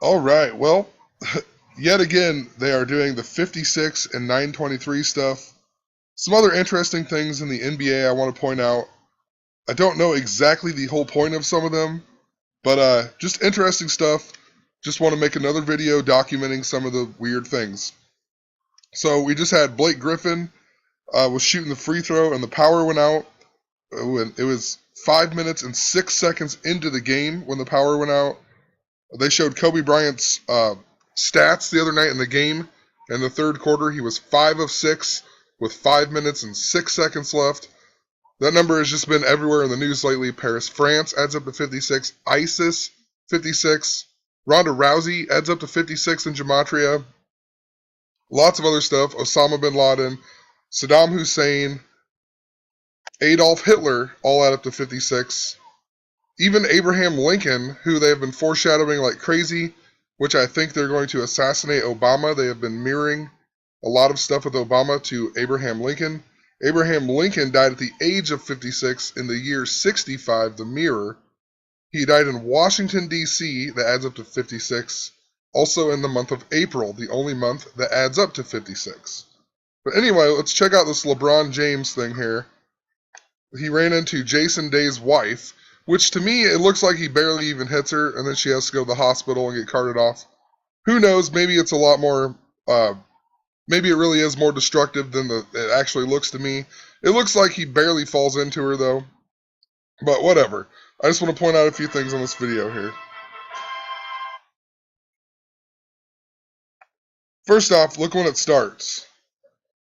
All right. Well, yet again, they are doing the 56 and 923 stuff. Some other interesting things in the NBA I want to point out. I don't know exactly the whole point of some of them, but just interesting stuff. Just want to make another video documenting some of the weird things. So we just had Blake Griffin was shooting the free throw and the power went out. It was 5 minutes and 6 seconds into the game when the power went out. They showed Kobe Bryant's stats the other night in the game. In the third quarter, he was 5 of 6 with 5 minutes and 6 seconds left. That number has just been everywhere in the news lately. Paris, France adds up to 56. ISIS, 56. Ronda Rousey adds up to 56 in Gematria. Lots of other stuff. Osama bin Laden, Saddam Hussein, Adolf Hitler all add up to 56. Even Abraham Lincoln, who they have been foreshadowing like crazy, which I think they're going to assassinate Obama. They have been mirroring a lot of stuff with Obama to Abraham Lincoln. Abraham Lincoln died at the age of 56 in the year 65, the mirror. He died in Washington, D.C., that adds up to 56. Also in the month of April, the only month that adds up to 56. But anyway, let's check out this LeBron James thing here. He ran into Jason Day's wife, which to me, it looks like he barely even hits her, and then she has to go to the hospital and get carted off. Who knows? Maybe it's a lot more, maybe it really is more destructive than it actually looks to me. It looks like he barely falls into her, though. But whatever. I just want to point out a few things on this video here. First off, look when it starts.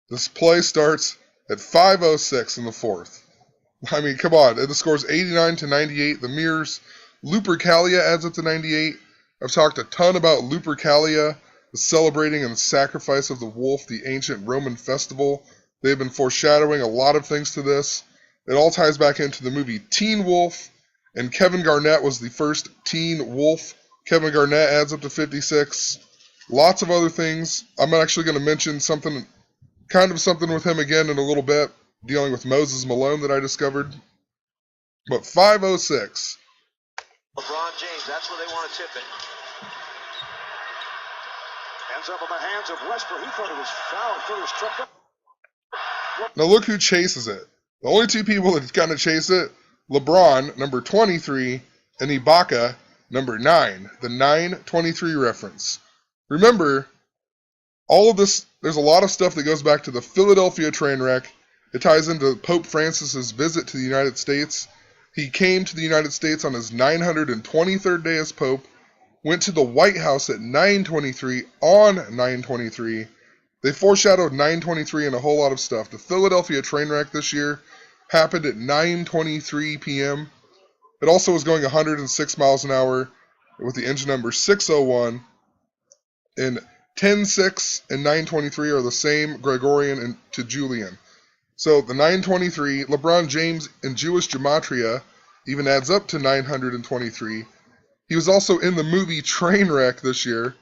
This play starts at 5:06 in the fourth. I mean, come on. The score's 89 to 98. The mirrors. Lupercalia adds up to 98. I've talked a ton about Lupercalia, the celebrating and the sacrifice of the wolf, the ancient Roman festival. They've been foreshadowing a lot of things to this. It all ties back into the movie Teen Wolf, and Kevin Garnett was the first Teen Wolf. Kevin Garnett adds up to 56. Lots of other things. I'm actually going to mention something with him again in a little bit, dealing with Moses Malone that I discovered. But 5:06. LeBron James, that's where they want to tip it. Ends up in the hands of Westbrook. He thought it was foul. He thought it was struck up. Now look who chases it. The only two people that kind of chase it, LeBron, number 23, and Ibaka, number 9. The 923 reference. Remember, all of this, there's a lot of stuff that goes back to the Philadelphia train wreck. It ties into Pope Francis's visit to the United States. He came to the United States on his 923rd day as Pope, went to the White House at 9:23 on 9:23. They foreshadowed 9:23 and a whole lot of stuff. The Philadelphia train wreck this year happened at 9:23 p.m. It also was going 106 miles an hour with the engine number 601. And 10:06 and 9:23 are the same Gregorian and to Julian. So the 923, LeBron James in Jewish Gematria even adds up to 923. He was also in the movie Trainwreck this year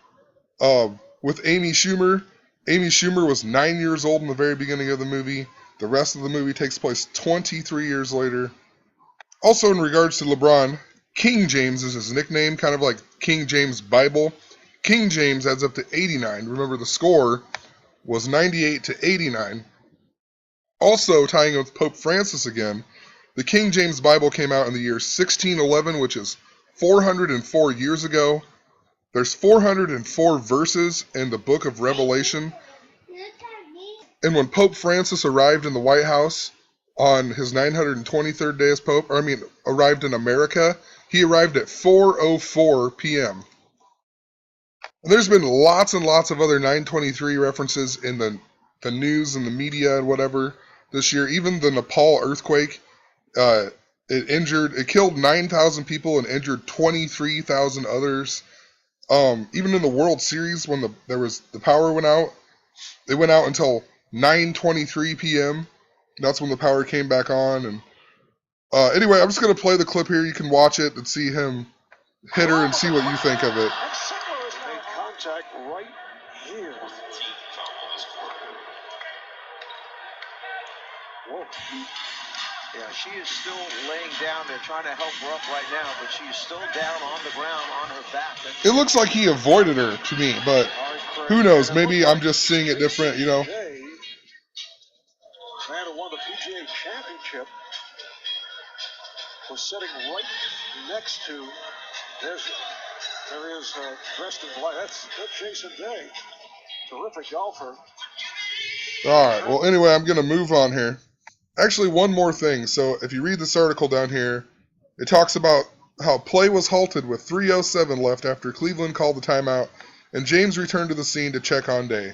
with Amy Schumer. Amy Schumer was 9 years old in the very beginning of the movie. The rest of the movie takes place 23 years later. Also in regards to LeBron, King James is his nickname, kind of like King James Bible. King James adds up to 89. Remember, the score was 98 to 89. Also, tying in with Pope Francis again, the King James Bible came out in the year 1611, which is 404 years ago. There's 404 verses in the book of Revelation. And when Pope Francis arrived in the White House on his 923rd day as Pope, arrived in America, he arrived at 4:04 p.m. And there's been lots and lots of other 923 references in the news and the media and whatever this year. Even the Nepal earthquake, it killed 9,000 people and injured 23,000 others. Even in the World Series, when the power went out, it went out until 9:23 p.m. That's when the power came back on. And anyway, I'm just gonna play the clip here. You can watch it and see him hit her and see what you think of it. Made contact right here. Whoa. Yeah, she is still laying down. They're trying to help her up right now, but she's still down on the ground on her back. It looks like he avoided her to me, but who knows? Maybe I'm just seeing it different, you know. Man who won the PGA Championship was sitting right next to. There he is, dressed in black. That's Jason Day. Terrific golfer. Alright, well, anyway, I'm going to move on here. Actually, one more thing. So, if you read this article down here, it talks about how play was halted with 3:07 left after Cleveland called the timeout, and James returned to the scene to check on Day.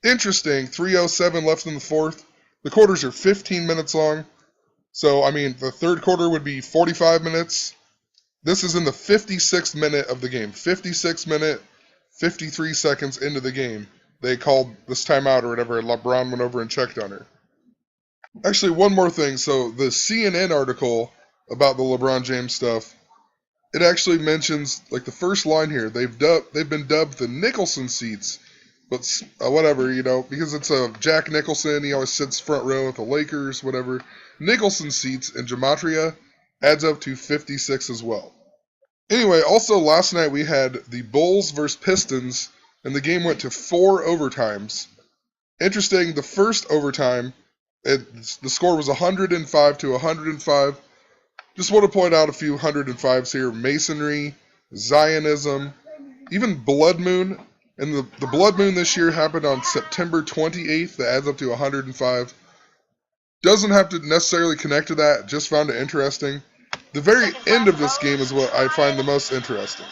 Interesting, 3:07 left in the fourth. The quarters are 15 minutes long. So, I mean, the third quarter would be 45 minutes. This is in the 56th minute of the game. 56 minute, 53 seconds into the game. They called this timeout or whatever, and LeBron went over and checked on her. Actually, one more thing. So, the CNN article about the LeBron James stuff, it actually mentions, like, the first line here, they've been dubbed the Nicholson seats. But whatever, you know, because it's Jack Nicholson, he always sits front row at the Lakers, whatever. Nicholson seats in gematria adds up to 56 as well. Anyway, also last night we had the Bulls versus Pistons, and the game went to 4 overtimes. Interesting, the first overtime, the score was 105 to 105. Just want to point out a few 105s here. Masonry, Zionism, even Blood Moon. And the Blood Moon this year happened on September 28th. That adds up to 105. Doesn't have to necessarily connect to that. Just found it interesting. The very end of this game is what I find the most interesting.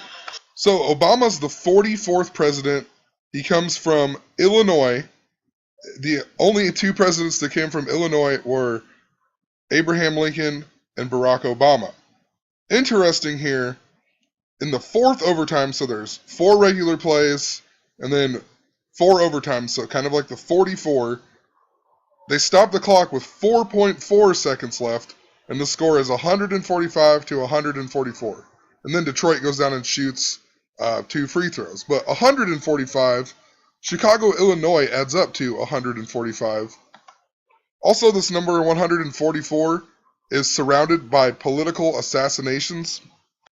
So Obama's the 44th president. He comes from Illinois. The only 2 presidents that came from Illinois were Abraham Lincoln and Barack Obama. Interesting here, in the 4th overtime, so there's 4 regular plays, and then 4 overtimes, so kind of like the 44. They stop the clock with 4.4 seconds left, and the score is 145 to 144. And then Detroit goes down and shoots 2 free throws. But 145, Chicago, Illinois adds up to 145. Also, this number 144 is surrounded by political assassinations,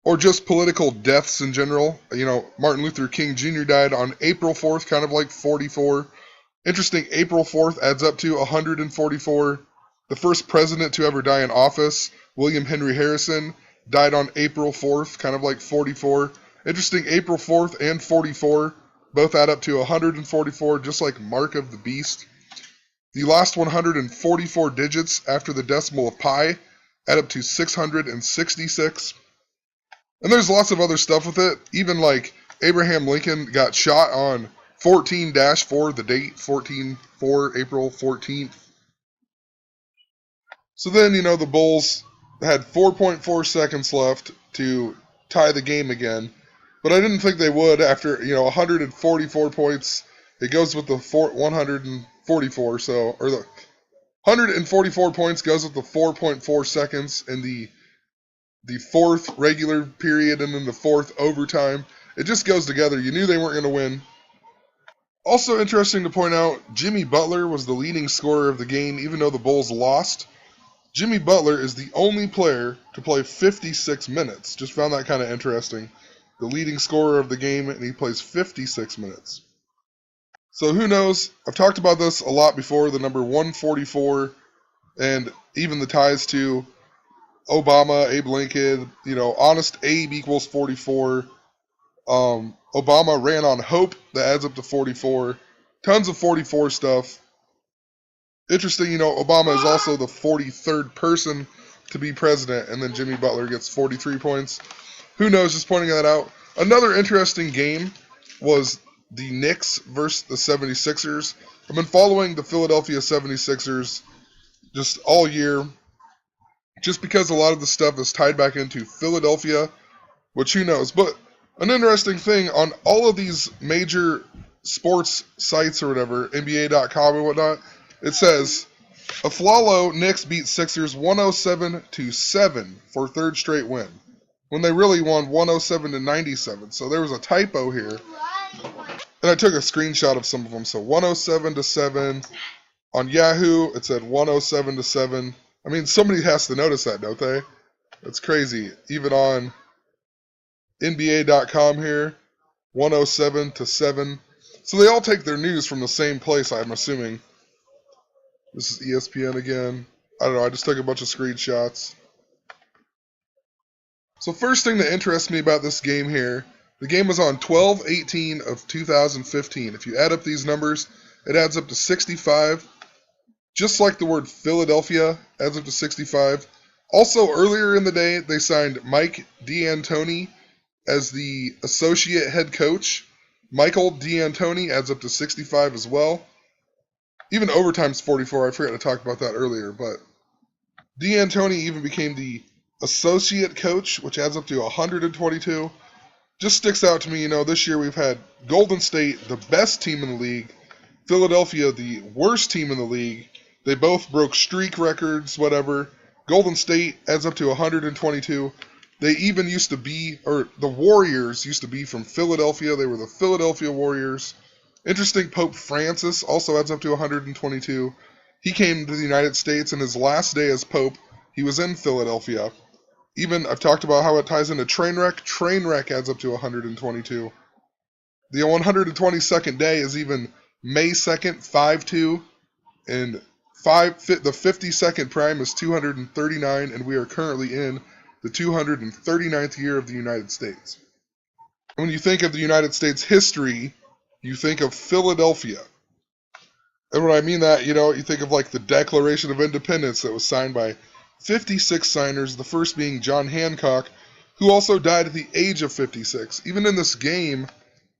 or just political deaths in general. You know, Martin Luther King Jr. died on April 4th, kind of like 44. Interesting, April 4th adds up to 144. The first president to ever die in office, William Henry Harrison, died on April 4th, kind of like 44. Interesting, April 4th and 44 both add up to 144, just like Mark of the Beast. The last 144 digits after the decimal of pi add up to 666. And there's lots of other stuff with it. Even like Abraham Lincoln got shot on 14-4, the date 14-4, April 14th. So then, you know, the Bulls had 4.4 seconds left to tie the game again. But I didn't think they would after, 144 points. It goes with the 144, or the 144 points goes with the 4.4 seconds in the 4th regular period and then the 4th overtime. It just goes together. You knew they weren't going to win. Also interesting to point out, Jimmy Butler was the leading scorer of the game, even though the Bulls lost. Jimmy Butler is the only player to play 56 minutes. Just found that kind of interesting. The leading scorer of the game, and he plays 56 minutes. So who knows? I've talked about this a lot before, the number 144, and even the ties to Obama, Abe Lincoln. Honest Abe equals 44. Obama ran on hope, that adds up to 44. Tons of 44 stuff. Interesting, Obama is also the 43rd person to be president, and then Jimmy Butler gets 43 points. Who knows, just pointing that out. Another interesting game was the Knicks versus the 76ers. I've been following the Philadelphia 76ers just all year, just because a lot of the stuff is tied back into Philadelphia, which who knows. But an interesting thing, on all of these major sports sites or whatever, NBA.com and whatnot, it says, Aflalo Knicks beat Sixers 107-7 for 3rd straight win, when they really won 107-97. So there was a typo here. And I took a screenshot of some of them. So 107-7. On Yahoo, it said 107-7. I mean, somebody has to notice that, don't they? That's crazy. Even on NBA.com here, 107-7. So they all take their news from the same place, I'm assuming. This is ESPN again. I don't know, I just took a bunch of screenshots. So first thing that interests me about this game here, the game was on 12/18 of 2015. If you add up these numbers, it adds up to 65. Just like the word Philadelphia adds up to 65. Also, earlier in the day, they signed Mike D'Antoni as the associate head coach. Michael D'Antoni adds up to 65 as well. Even overtime's 44. I forgot to talk about that earlier, but D'Antoni even became the associate coach, which adds up to 122. Just sticks out to me, this year we've had Golden State, the best team in the league, Philadelphia, the worst team in the league. They both broke streak records, whatever. Golden State adds up to 122. They even used to be, or the Warriors used to be from Philadelphia. They were the Philadelphia Warriors. Interesting, Pope Francis also adds up to 122. He came to the United States, and his last day as Pope, he was in Philadelphia. Even, I've talked about how it ties into Trainwreck. Trainwreck adds up to 122. The 122nd day is even May 2nd, 5-2. And the 52nd prime is 239, and we are currently in the 239th year of the United States. When you think of the United States history, you think of Philadelphia. And when I mean that, you think of like the Declaration of Independence that was signed by 56 signers, the first being John Hancock, who also died at the age of 56. Even in this game,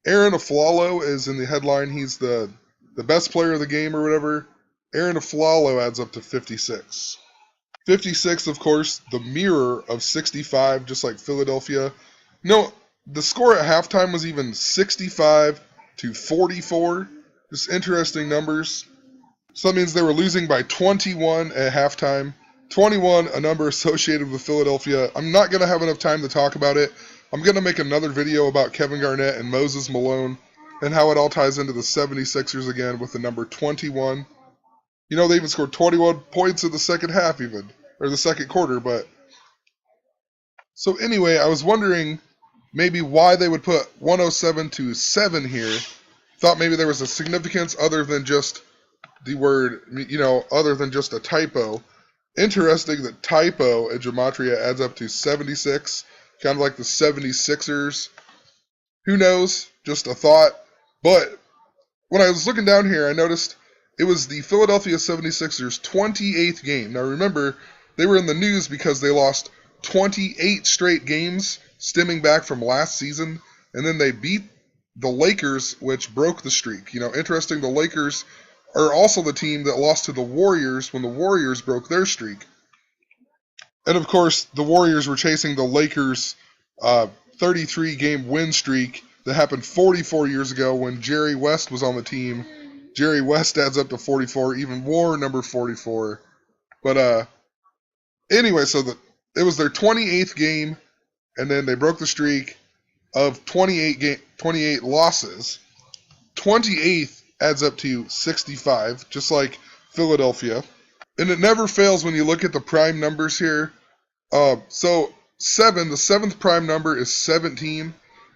Aaron Aflalo is in the headline. He's the best player of the game or whatever. Aaron Aflalo adds up to 56. 56, of course, the mirror of 65, just like Philadelphia. The score at halftime was even 65-44. Just interesting numbers. So that means they were losing by 21 at halftime. 21, a number associated with Philadelphia. I'm not going to have enough time to talk about it. I'm going to make another video about Kevin Garnett and Moses Malone and how it all ties into the 76ers again with the number 21. They even scored 21 points in the second half even, or the second quarter, but... So anyway, I was wondering maybe why they would put 107-7 here. Thought maybe there was a significance other than just the word, other than just a typo. Interesting that typo in gematria adds up to 76, kind of like the 76ers. Who knows? Just a thought. But when I was looking down here, I noticed it was the Philadelphia 76ers' 28th game. Now remember, they were in the news because they lost 28 straight games stemming back from last season, and then they beat the Lakers, which broke the streak. Interesting, the Lakers are also the team that lost to the Warriors when the Warriors broke their streak. And of course, the Warriors were chasing the Lakers' 33-game win streak that happened 44 years ago when Jerry West was on the team. Jerry West adds up to 44, even more number 44. But anyway, so it was their 28th game, and then they broke the streak of 28 losses. 28th adds up to 65, just like Philadelphia. And it never fails when you look at the prime numbers here. The 7th prime number is 17.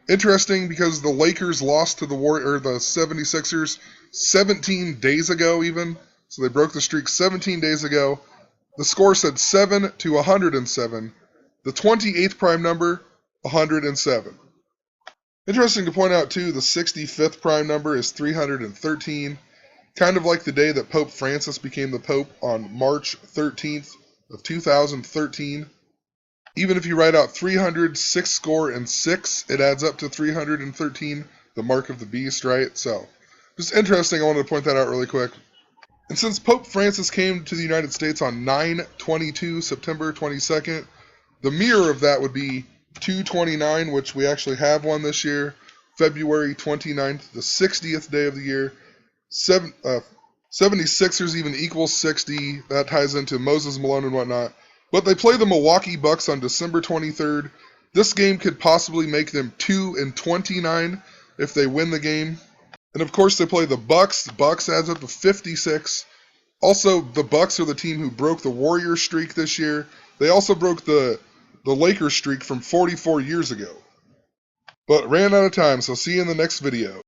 Interesting because the Lakers lost to the 76ers 17 days ago even. So they broke the streak 17 days ago. The score said 7-107. The 28th prime number, 107. Interesting to point out too, the 65th prime number is 313. Kind of like the day that Pope Francis became the Pope on March 13th of 2013. Even if you write out 306 score and 6, it adds up to 313, the mark of the beast, right? So, just interesting, I wanted to point that out really quick. And since Pope Francis came to the United States on 9/22, September 22nd, the mirror of that would be 2/29, which we actually have one this year, February 29th, the 60th day of the year. 76ers even equals 60. That ties into Moses Malone and whatnot. But they play the Milwaukee Bucks on December 23rd. This game could possibly make them 2-29 if they win the game. And of course they play the Bucks. The Bucks adds up to 56. Also, the Bucks are the team who broke the Warriors streak this year. They also broke the Lakers streak from 44 years ago. But ran out of time, so see you in the next video.